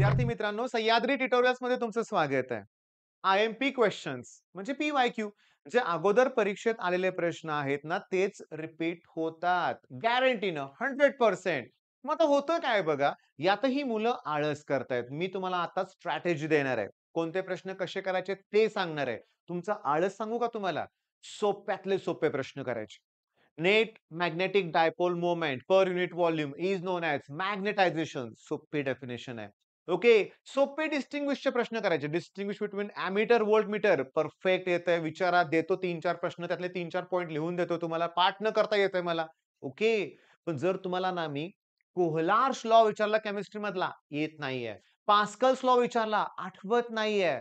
विद्यार्थी मित्रांनो, सह्याद्री ट्युटोरियल्समध्ये तुमचं स्वागत आहे. आय-एम-पी क्वेशन्स म्हणजे पी-वाय-क्यू जे अगोदर परीक्षेत आलेले प्रश्न आहेत ना, तेच रिपीट होतात. गॅरंटीनं 100%. मग आता होतं काय बघा, यातही मुलं आळस करतायत. मी तुम्हाला आता स्ट्रॅटेजी देणार आहे. कोणते प्रश्न कसे करायचे ते सांगणार आहे. तुमचा आळस सांगू का तुम्हाला? सोप्यातले सोपे प्रश्न करायचे. Net magnetic dipole moment per unit volume is non as magnetisation. सोपी डेफिनेशन आहे. ओके. सोपे डिस्टिंग्विशचे प्रश्न करायचे. Distinguish between ammeter, voltmeter. Perfect येतंय. विचारा. देतो 3-4 प्रश्न. त्यातले 3-4 पॉइंट लिहून देतो तुम्हाला. पाठ न करता येतंय मला. ओके. पण जर तुम्हाला ना मी कोहलार्स लॉ विचारला केमिस्ट्री मधला, येत नाहीये. पास्कल्स लॉ विचारला, आठवत नाहीये.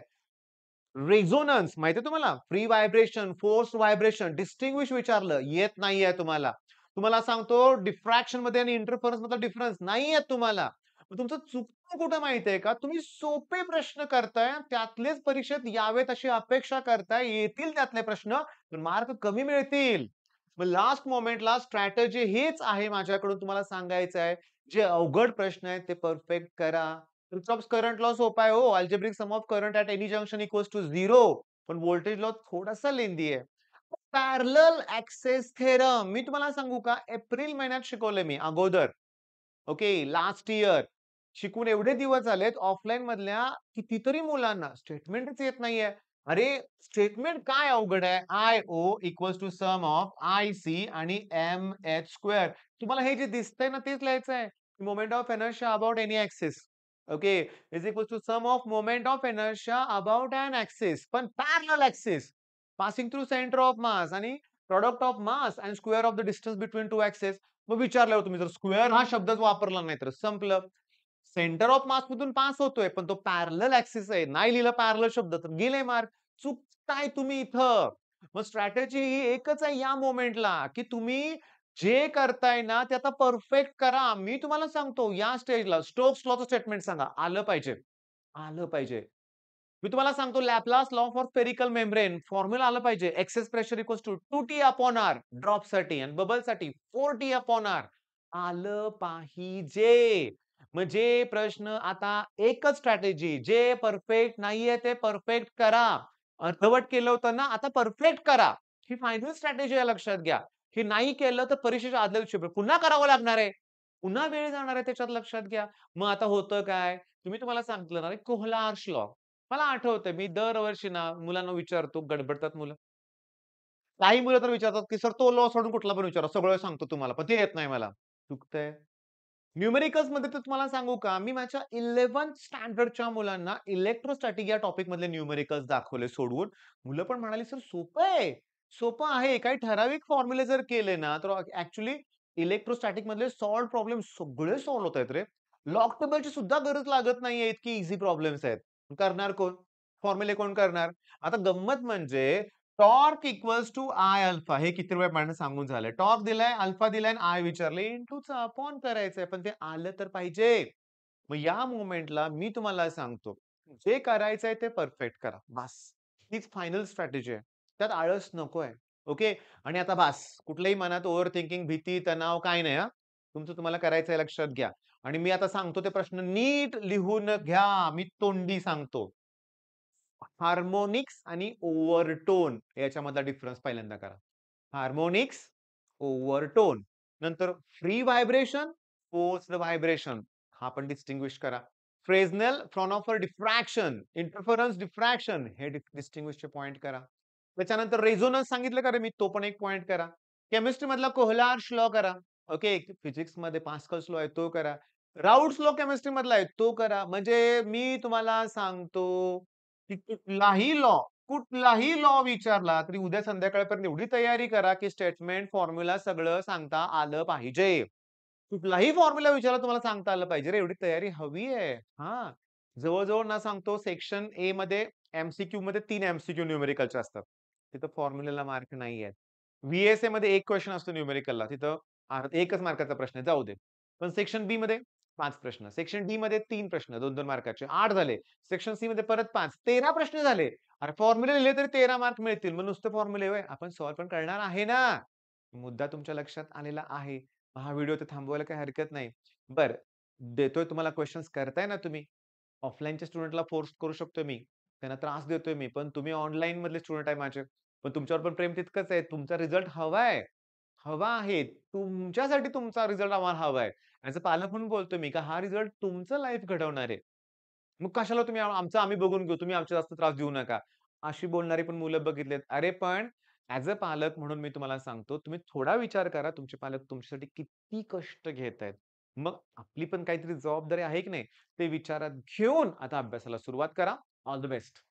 रेझोनन्स माहितीये तुम्हाला? Free vibration, force vibration, distinguish विचारलं, येत नाहीये तुम्हाला. तुम्हाला सांगतो डिफ्रॅक्शन मध्ये आणि इंटरफरन्स मधला डिफरन्स नाही येत तुम्हाला. मग तुमचं चुकतं कुठं माहितीये का? तुम्ही सोपे प्रश्न करताय, त्यातलेच परीक्षेत यावेत अशी अपेक्षा करताय. येतील त्यातले प्रश्न, पण मार्क कमी मिळतील. मग लास्ट मोमेंटला स्ट्रॅटेजी हीच आहे माझ्याकडून तुम्हाला सांगायचं आहे. जे अवघड प्रश्न आहेत ते परफेक्ट करा. किर्चॉफ्स करंट लॉ सोपा आहे हो. Algebraic sum of current at any junction equals to 0. पण व्होल्टेज लॉ थोडासा लेंदी आहे. पॅरलल ॲक्सेस थेरम मी तुम्हाला सांगू का? एप्रिल महिन्यात शिकवलंय मी अगोदर. ओके. Last year. शिकून एवढे दिवस झालेत ऑफलाईन मधल्या कितीतरी मुलांना स्टेटमेंटच येत नाहीये. अरे स्टेटमेंट काय अवघड आहे? I-O equals to sum of I-C आणि mh². तुम्हाला हे जे दिसतंय ना तेच लिहायचं आहे. Moment of inertia about any axis. Okay. Is equal to sum of moment of inertia about an axis. पण parallel axis. Passing through centre of mass आणि product of mass and square of the distance between two axis. मग विचारल्यावर तुम्ही जर square हा शब्दच वापरला नाही तर संपलं. सेंटर ऑफ मास मधून पास होतोय, पण तो पॅरलल ॲक्सिस आहे. नाही लिहिला पॅरलल शब्द तर गेले मार्क. चुकताय तुम्ही इथं. मग स्ट्रॅटेजी ही एकच आहे या मोमेंटला, की तुम्ही जे करताय ना ते आता परफेक्ट करा. मी तुम्हाला सांगतो या स्टेजला स्टोक्स लॉचं स्टेटमेंट सांगा. आलं पाहिजे. आलं पाहिजे. मी तुम्हाला सांगतो Laplace law for spherical membrane formula आलं पाहिजे. Excess pressure equals to 2T upon R ड्रॉपसाठी आणि बबलसाठी 4T अपॉन R आलं पाहिजे. म्हणजे प्रश्न आता एकच स्ट्रॅटेजी जे परफेक्ट नाहीये ते परफेक्ट करा. अर्धवट केलं होतं ना, आता परफेक्ट करा. ही फायनल स्ट्रॅटेजी आहे लक्षात घ्या. हे नाही केलं तर परीक्षेच्या आदल्या दिवशी पुन्हा करावं लागणार आहे. पुन्हा वेळ जाणार आहे त्याच्यात लक्षात घ्या. मग आता होतं काय? तुम्हाला सांगितलं ना, कोहलार्स लॉ. मला आठवतंय मी दरवर्षी ना मुलांना विचारतो, गडबडतात मुलं. काही मुलं तर विचारतात, की "सर तो लॉ सोडून कुठला पण विचारा, सगळं सांगतो तुम्हाला." पण ते येत नाही मला. चुकतंय. न्यूमेरिकल्समध्ये तर तुम्हाला सांगू का, मी माझ्या 11th स्टँडर्डच्या मुलांना इलेक्ट्रोस्टॅटिक या टॉपिकमधले न्यूमेरिकल्स दाखवले सोडवून. मुलं पण म्हणाली, "सर सोपं आहे." सोपं आहे. काही ठराविक फॉर्म्युले जर केले ना, तर ॲक्चुअली इलेक्ट्रोस्टॅटिकमधले सॉल्व्ह प्रॉब्लेम सगळे सॉल्व्ह होतायत रे. लॉग टेबलची सुद्धा गरज लागत नाहीये, इतकी ईझी प्रॉब्लेम्स आहेत. करणार कोण? फॉर्म्युले कोण करणार? आता गंमत म्हणजे torque equals to I alpha हे किती वेळा मॅडम सांगून झालंय. टॉर्क दिलाय, अल्फा दिलाय आणि आय विचारले. इंटूचं अपॉन करायचंय, पण ते आलं तर पाहिजे. मग या मोमेंटला मी तुम्हाला सांगतो, जे करायचंय ते परफेक्ट करा. बास. हीच फायनल स्ट्रॅटेजी आहे. त्यात आळस नकोय. ओके. आणि आता बास. कुठल्याही मनात ओव्हर थिंकिंग, भीती, तणाव काही नाही हां. तुमचं तुम्हाला करायचंय लक्षात घ्या. आणि मी आता सांगतो ते प्रश्न नीट लिहून घ्या. मी तोंडी सांगतो. हार्मोनिक्स आणि ओव्हरटोन याच्यामधला डिफरन्स पहिल्यांदा करा. हार्मोनिक्स, ओव्हरटोन. नंतर फ्री व्हायब्रेशन, फोर्स्ड व्हायब्रेशन. हा पण डिस्टिंग्विश करा. फ्रेझनेल फ्रॉनॉफर डिफ्रॅक्शन, इंटरफरन्स डिफ्रॅक्शन हे डिस्टिंग्विशचे पॉइंट करा. त्याच्यानंतर रेझोनन्स सांगितलं का रे मी तो पण एक पॉइंट करा. केमिस्ट्री मधला कोहलार्स लॉ करा. ओके. फिजिक्स मध्ये पास्कल्स लॉ आहे तो करा. राउल्ट्स लॉ केमिस्ट्री मधला आहे तो करा. म्हणजे मी तुम्हाला सांगतो की कुठलाही लॉ विचारला तरी उद्या संध्याकाळपर्यंत एवढी तयारी करा, की स्टेटमेंट, फॉर्म्युला सगळं सांगता आलं पाहिजे. कुठलाही फॉर्म्युला विचारला तुम्हाला सांगता आलं पाहिजे रे, एवढी तयारी हवी आहे. हां. जवळ-जवळ ना सांगतो सेक्शन ए मध्ये एम-सी-क्यू मध्ये 3 एम-सी-क्यू न्यूमेरिकलचे असतात. तिथं फॉर्म्युल्याला मार्क नाहीयेत. व्ही-एस-ए मध्ये 1 क्वेशन असतो न्यूमेरिकलला. तिथं 1च मार्काचा प्रश्न आहे, जाऊ दे. पण सेक्शन बी मध्ये 5 प्रश्न. सेक्शन डी मध्ये 3 प्रश्न 2-2 मार्काचे 8 झाले. सेक्शन सी मध्ये परत 5 13 प्रश्न झाले. अरे फॉर्म्युले लिहिले तरी 13 मार्क मिळतील. मग नुसते फॉर्म्युले होय. आपण सॉल्व्ह पण करणार आहे ना. मुद्दा तुमच्या लक्षात आलेला आहे. हा व्हिडिओ तर थांबवायला काही हरकत नाही. बरं, देतोय तुम्हाला क्वेशन्स करताय ना तुम्ही? ऑफलाईनच्या स्टुडंटला फोर्स करू शकतोय मी. त्यांना त्रास देतोय मी. पण तुम्ही ऑनलाईन मधले स्टुडंट आहे माझे. पण तुमच्यावर पण प्रेम तितकंच आहे. तुमचा रिझल्ट हवा आहे. तुमच्यासाठी तुमचा रिझल्ट आम्हाला हवा आहे. ॲज अ पालक म्हणून बोलतोय मी, का हा रिझल्ट तुमचं लाईफ घडवणार आहे. मग कशाला तुम्ही आमचं आम्ही बघून घेऊ. तुम्ही आमच्या जास्त त्रास देऊ नका. अशी बोलणारी पण मुलं बघितलेत. अरे पण ॲज अ पालक म्हणून मी तुम्हाला सांगतो, तुम्ही थोडा विचार करा, तुमचे पालक तुमच्यासाठी किती कष्ट घेतायत. मग आपली पण काहीतरी जबाबदारी आहे की नाही, ते विचारात घेऊन आता अभ्यासाला सुरुवात करा. All the best.